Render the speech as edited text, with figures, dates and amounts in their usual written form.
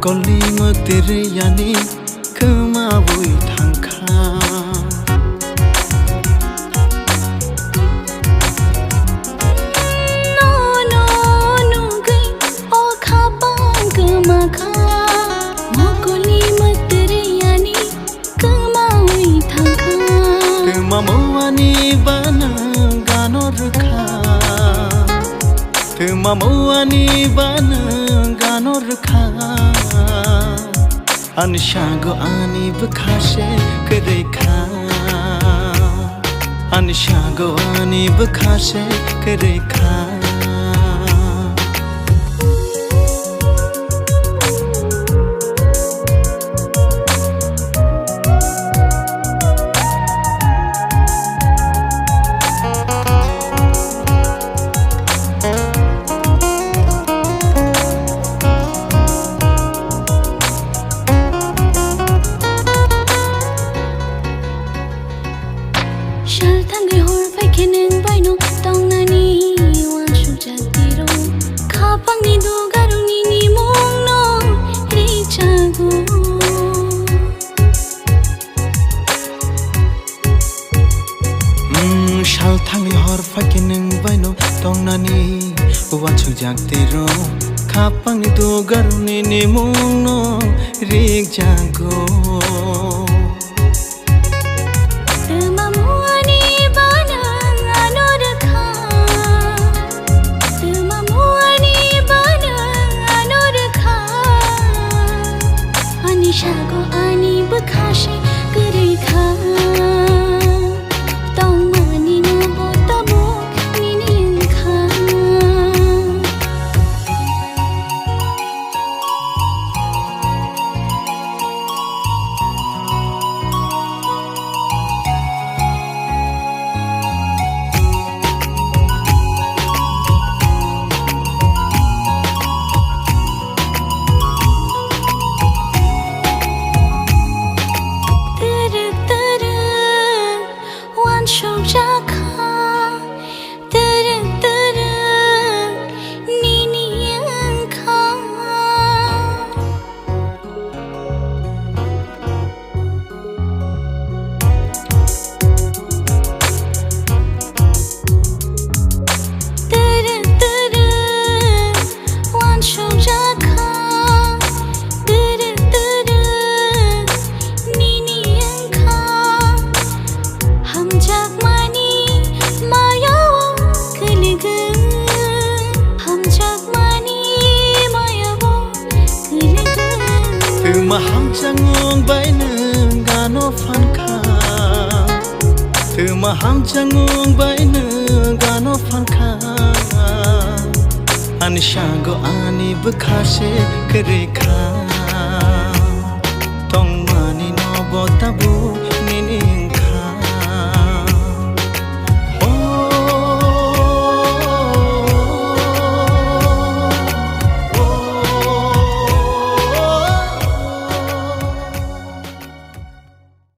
Kolima tere yani kemabui thangkha Nono Nokgwi o khapang kemakha Kolima tere yani kemabui thangkha Kemamawani bana ganor kha Kemamawani bana ganor kha Anishago ani bkhashe kerekha Anishago ani bkhashe kerekha Shal thangi hor pai kenen baino tong nani wan shu jatiro khapang ni du garuni ni mong no ri chago Shal thangi hor fakineng baino tong nani wan shu jatiro khapang ni du garuni ni mong no ri chago Shago ani bkhashe kerekha tong mani no botamo ninikha Maham changung baineng gano fankha Maham changung baineng gano fankha Anishago ani bkhashe kerekha Tong mani no bota